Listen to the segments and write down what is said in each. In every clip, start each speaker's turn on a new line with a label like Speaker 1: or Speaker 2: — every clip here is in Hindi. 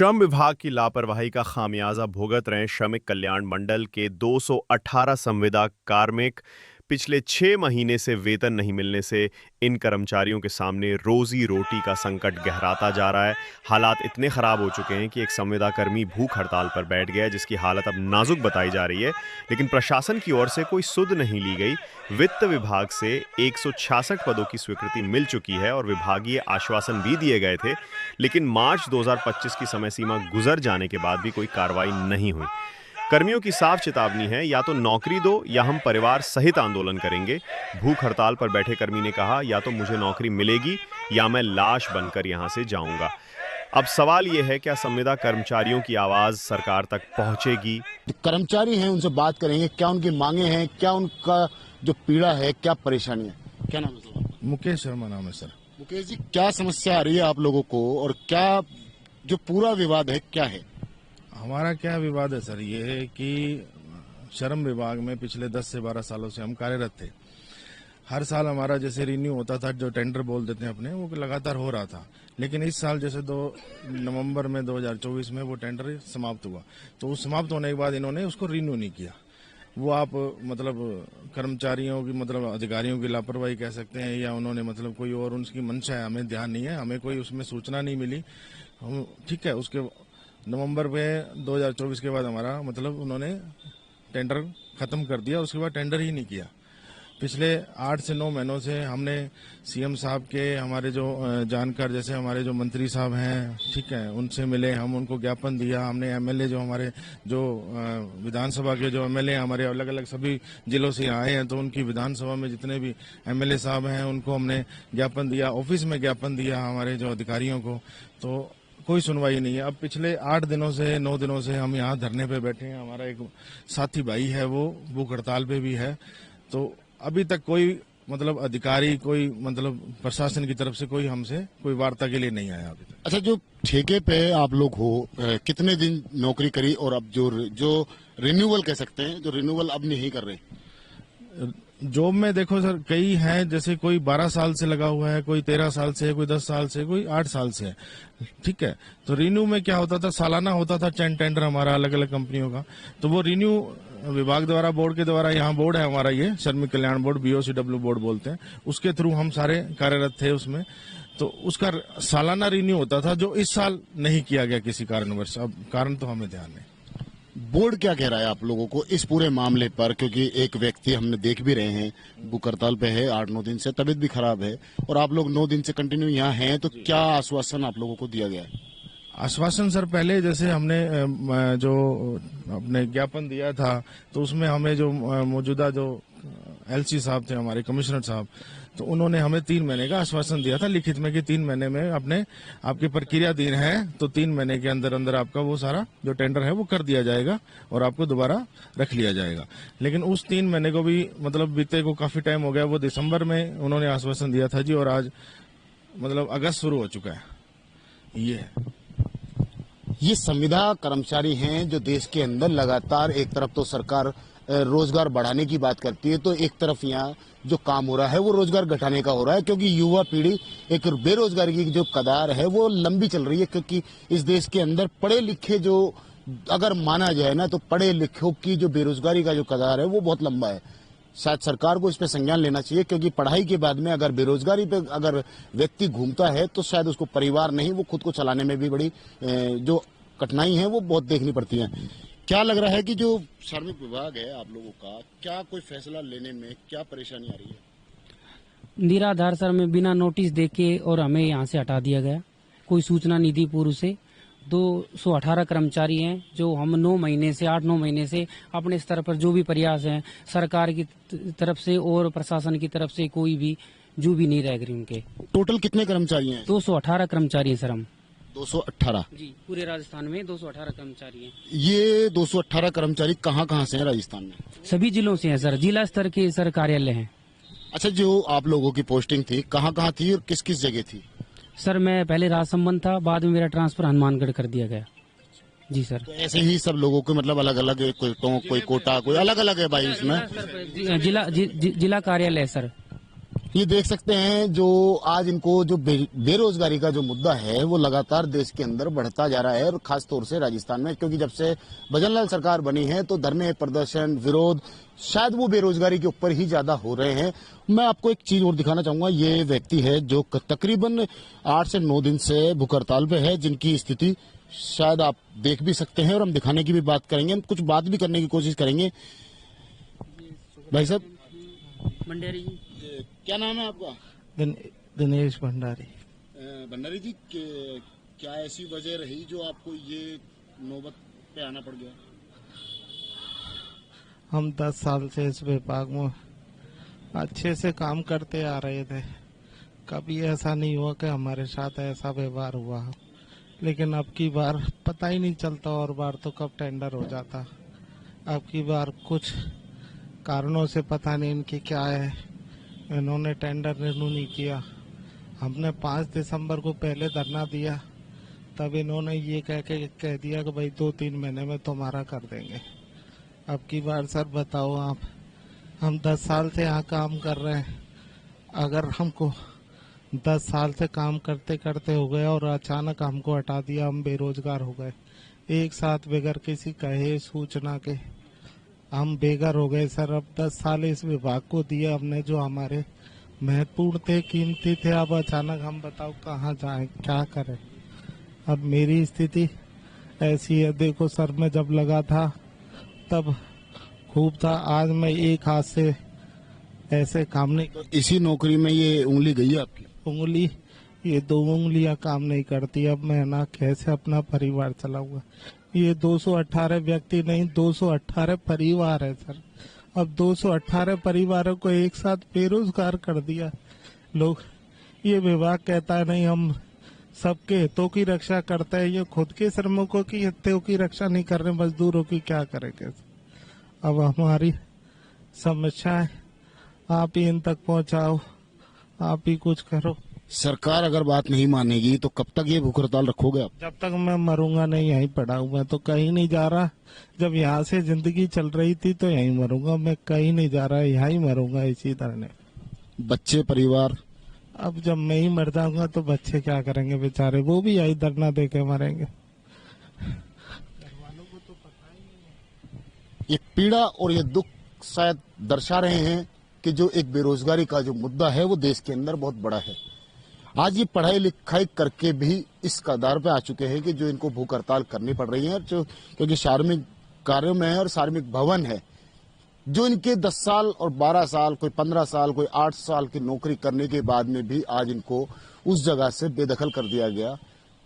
Speaker 1: श्रम विभाग की लापरवाही का खामियाजा भुगत रहे श्रमिक कल्याण मंडल के 218 संविदा कार्मिक। पिछले 6 महीने से वेतन नहीं मिलने से इन कर्मचारियों के सामने रोजी रोटी का संकट गहराता जा रहा है। हालात इतने खराब हो चुके हैं कि एक संविदा कर्मी भूख हड़ताल पर बैठ गया है, जिसकी हालत अब नाजुक बताई जा रही है, लेकिन प्रशासन की ओर से कोई सुध नहीं ली गई। वित्त विभाग से 166 पदों की स्वीकृति मिल चुकी है और विभागीय आश्वासन भी दिए गए थे, लेकिन मार्च 2025 की समय सीमा गुजर जाने के बाद भी कोई कार्रवाई नहीं हुई। कर्मियों की साफ चेतावनी है, या तो नौकरी दो या हम परिवार सहित आंदोलन करेंगे। भूख हड़ताल पर बैठे कर्मी ने कहा, या तो मुझे नौकरी मिलेगी या मैं लाश बनकर यहां से जाऊंगा। अब सवाल यह है, क्या संविदा कर्मचारियों की आवाज सरकार तक पहुंचेगी?
Speaker 2: कर्मचारी हैं, उनसे बात करेंगे, क्या उनकी मांगे हैं, क्या उनका जो पीड़ा है, क्या परेशानी है। क्या नाम है सर?
Speaker 3: मुकेश शर्मा नाम है सर।
Speaker 2: मुकेश जी, क्या समस्या आ रही है आप लोगों को और क्या जो पूरा विवाद है क्या है?
Speaker 3: हमारा क्या विवाद है सर, ये है कि श्रम विभाग में पिछले 10 से 12 सालों से हम कार्यरत थे। हर साल हमारा जैसे रिन्यू होता था, जो टेंडर बोल देते हैं अपने, वो लगातार हो रहा था। लेकिन इस साल जैसे 2 नवंबर में 2024 में वो टेंडर समाप्त हुआ, तो उस समाप्त होने के बाद इन्होंने उसको रिन्यू नहीं किया। वो आप मतलब कर्मचारियों की मतलब अधिकारियों की लापरवाही कह सकते हैं, या उन्होंने मतलब कोई और उनकी मंशा है, हमें ध्यान नहीं है, हमें कोई उसमें सूचना नहीं मिली। हम ठीक है, उसके नवंबर में 2024 के बाद हमारा मतलब उन्होंने टेंडर खत्म कर दिया, उसके बाद टेंडर ही नहीं किया। पिछले 8 से 9 महीनों से हमने सीएम साहब के, हमारे जो जानकार जैसे हमारे जो मंत्री साहब हैं, ठीक है, उनसे मिले, हम उनको ज्ञापन दिया। हमने एमएलए जो हमारे जो विधानसभा के जो एमएलए हमारे अलग अलग सभी जिलों से आए हैं, तो उनकी विधानसभा में जितने भी एमएलए साहब हैं उनको हमने ज्ञापन दिया, ऑफिस में ज्ञापन दिया हमारे जो अधिकारियों को, तो कोई सुनवाई नहीं है। अब पिछले 8 दिनों से 9 दिनों से हम यहाँ धरने पे बैठे हैं। हमारा एक साथी भाई है, वो भूख हड़ताल पे भी है, तो अभी तक कोई मतलब अधिकारी, कोई मतलब प्रशासन की तरफ से कोई हमसे कोई वार्ता के लिए नहीं आया अभी तक।
Speaker 2: अच्छा, जो ठेके पे आप लोग हो, कितने दिन नौकरी करी और अब जो रिन्यूअल कह सकते हैं, जो रिन्यूअल अब नहीं कर रहे?
Speaker 3: जॉब में देखो सर, कई हैं, जैसे कोई 12 साल से लगा हुआ है, कोई 13 साल से, कोई 10 साल से, कोई 8 साल से है, ठीक है। तो रिन्यू में क्या होता था, सालाना होता था टेंडर हमारा अलग अलग कंपनियों का, तो वो रिन्यू विभाग द्वारा, बोर्ड के द्वारा, यहाँ बोर्ड है हमारा, ये श्रमिक कल्याण बोर्ड, BOCW बोर्ड बोलते हैं, उसके थ्रू हम सारे कार्यरत थे उसमें, तो उसका सालाना रिन्यू होता था, जो इस साल नहीं किया गया किसी कारणवश। अब कारण तो हमें ध्यान नहीं।
Speaker 2: बोर्ड क्या कह रहा है आप लोगों को इस पूरे मामले पर? क्योंकि एक व्यक्ति हमने देख भी रहे हैं, भूख हड़ताल पे है 8-9 दिन से, तबीयत भी खराब है, और आप लोग 9 दिन से कंटिन्यू यहाँ हैं, तो क्या आश्वासन आप लोगों को दिया गया है?
Speaker 3: आश्वासन सर, पहले जैसे हमने जो अपने ज्ञापन दिया था, तो उसमें हमें जो मौजूदा जो LC साहब थे, हमारे कमिश्नर साहब, तो उन्होंने हमें 3 महीने का आश्वासन दिया था लिखित में कि 3 महीने में अपने आपकी प्रक्रिया दिन है, तो 3 महीने के अंदर अंदर आपका वो सारा जो टेंडर है वो कर दिया जाएगा और आपको दोबारा रख लिया जाएगा। लेकिन उस 3 महीने को भी मतलब बीते को काफी टाइम हो गया। वो दिसंबर में उन्होंने आश्वासन दिया था जी, और आज मतलब अगस्त शुरू हो चुका है।
Speaker 2: ये संविदा कर्मचारी हैं जो देश के अंदर लगातार, एक तरफ तो सरकार रोजगार बढ़ाने की बात करती है, तो एक तरफ यहाँ जो काम हो रहा है वो रोजगार घटाने का हो रहा है, क्योंकि युवा पीढ़ी एक बेरोजगारी की जो कगार है वो लंबी चल रही है। क्योंकि इस देश के अंदर पढ़े लिखे, जो अगर माना जाए ना, तो पढ़े लिखों की जो बेरोजगारी का जो कगार है वो बहुत लंबा है। शायद सरकार को इस पे संज्ञान लेना चाहिए, क्योंकि पढ़ाई के बाद में अगर बेरोजगारी पे अगर व्यक्ति घूमता है, तो शायद उसको परिवार नहीं, वो खुद को चलाने में भी बड़ी जो कठिनाई है वो बहुत देखनी पड़ती है। क्या लग रहा है कि जो श्रमिक विभाग है आप लोगों का, क्या कोई फैसला लेने में क्या परेशानी आ रही है?
Speaker 4: निराधार सर में बिना नोटिस देके और हमें यहाँ से हटा दिया गया, कोई सूचना नहीं दी पूर्व से। 218 कर्मचारी हैं, जो हम 9 महीने से 8-9 महीने से अपने स्तर पर जो भी प्रयास हैं सरकार की तरफ से और प्रशासन की तरफ से, कोई भी जो भी नहीं रह गई उनके।
Speaker 2: टोटल कितने कर्मचारी हैं?
Speaker 4: 218 कर्मचारी हैं सर हम।
Speaker 2: 218
Speaker 4: जी, पूरे राजस्थान में 218 कर्मचारी हैं।
Speaker 2: ये 218 कर्मचारी कहाँ से हैं राजस्थान में?
Speaker 4: सभी जिलों से हैं सर, जिला स्तर के सर कार्यालय हैं।
Speaker 2: अच्छा, जो आप लोगों की पोस्टिंग थी कहाँ थी और किस किस जगह थी?
Speaker 4: सर मैं पहले राजसमंद था, बाद में मेरा ट्रांसफर हनुमानगढ़ कर दिया गया। जी सर।
Speaker 2: तो ऐसे ही सब लोगों के मतलब अलग अलग, कोई टोंक, कोई कोटा, कोई अलग अलग है भाई इसमें?
Speaker 4: जिला कार्यालय सर।
Speaker 2: ये देख सकते हैं जो आज इनको जो बेरोजगारी का जो मुद्दा है वो लगातार देश के अंदर बढ़ता जा रहा है और खास तौर से राजस्थान में, क्योंकि जब से भजनलाल सरकार बनी है तो धरने प्रदर्शन विरोध शायद वो बेरोजगारी के ऊपर ही ज्यादा हो रहे हैं। मैं आपको एक चीज और दिखाना चाहूंगा। ये व्यक्ति है जो तकरीबन 8 से 9 दिन से भूख हड़ताल पे है, जिनकी स्थिति शायद आप देख भी सकते हैं और हम दिखाने की भी बात करेंगे, हम कुछ बात भी करने की कोशिश करेंगे। भाई साहब,
Speaker 4: भंडारी जी,
Speaker 2: क्या नाम है आपका?
Speaker 3: दिनेश भंडारी।
Speaker 2: भंडारी जी, क्या ऐसी वजह रही जो आपको ये नौबत पे आना पड़ गया?
Speaker 3: हम 10 साल से इस विभाग में अच्छे से काम करते आ रहे थे। कभी ऐसा नहीं हुआ कि हमारे साथ ऐसा व्यवहार हुआ, लेकिन अब की बार पता ही नहीं चलता और बार तो कब टेंडर हो जाता। अब की बार कुछ कारणों से पता नहीं इनकी क्या है, इन्होंने टेंडर रिन्यू नहीं किया। हमने 5 दिसंबर को पहले धरना दिया, तब इन्होंने ये कह दिया कि भाई 2-3 महीने में तुम्हारा कर देंगे। अब की बार सर बताओ आप, हम 10 साल से यहाँ काम कर रहे हैं, अगर हमको 10 साल से काम करते करते हो गया और अचानक हमको हटा दिया, हम बेरोजगार हो गए एक साथ बगैर किसी कहे सूचना के, हम बेघर हो गए सर। अब 10 साल इस विभाग को दिए हमने जो हमारे महत्वपूर्ण थे, कीमती थे, अब अचानक हम बताओ कहाँ जाएं, क्या करें। अब मेरी स्थिति ऐसी है, देखो सर मैं जब लगा था तब खूब था, आज मैं एक हाथ से ऐसे काम नहीं कर,
Speaker 2: इसी नौकरी में ये उंगली गई है आपकी?
Speaker 3: उंगली, ये 2 उंगलियां काम नहीं करती। अब मैं ना कैसे अपना परिवार चलाऊंगा। ये 218 व्यक्ति नहीं, 218 परिवार है सर। अब 218 परिवारों को एक साथ बेरोजगार कर दिया लोग। ये विभाग कहता है नहीं हम सबके हितों की रक्षा करते हैं, ये खुद के श्रमिकों की हितों की रक्षा नहीं कर रहे, मजदूरों की क्या करेंगे। अब हमारी समस्या है, आप ही इन तक पहुंचाओ, आप ही कुछ करो।
Speaker 2: सरकार अगर बात नहीं मानेगी तो कब तक ये भूख हड़ताल रखोगे आप?
Speaker 3: जब तक मैं मरूंगा नहीं, यहीं पड़ा हूँ, मैं तो कहीं नहीं जा रहा। जब यहाँ से जिंदगी चल रही थी तो यहीं मरूंगा, मैं कहीं नहीं जा रहा, यहीं मरूंगा इसी तरह।
Speaker 2: बच्चे, परिवार?
Speaker 3: अब जब मैं ही मर जाऊंगा तो बच्चे क्या करेंगे बेचारे, वो भी यही धरना दे के मरेंगे।
Speaker 2: ये पीड़ा और ये दुख शायद दर्शा रहे हैं कि जो एक बेरोजगारी का जो मुद्दा है वो देश के अंदर बहुत बड़ा है। आज ये पढ़ाई लिखाई करके भी इस कगार पे आ चुके हैं कि जो इनको भूख हड़ताल करनी पड़ रही है, जो क्योंकि सार्वजनिक कार्यों में है और सार्वजनिक भवन है, जो इनके 10 साल और 12 साल, कोई 15 साल, कोई 8 साल की नौकरी करने के बाद में भी आज इनको उस जगह से बेदखल कर दिया गया,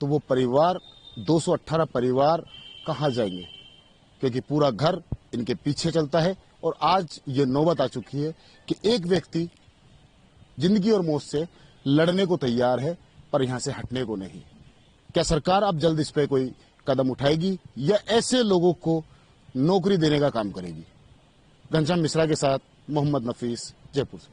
Speaker 2: तो वो परिवार 218 परिवार कहाँ जाएंगे? क्योंकि पूरा घर इनके पीछे चलता है और आज ये नौबत आ चुकी है कि एक व्यक्ति जिंदगी और मौत से लड़ने को तैयार है पर यहां से हटने को नहीं। क्या सरकार अब जल्द इस पे कोई कदम उठाएगी या ऐसे लोगों को नौकरी देने का काम करेगी? घनश्याम मिश्रा के साथ मोहम्मद नफीस, जयपुर से।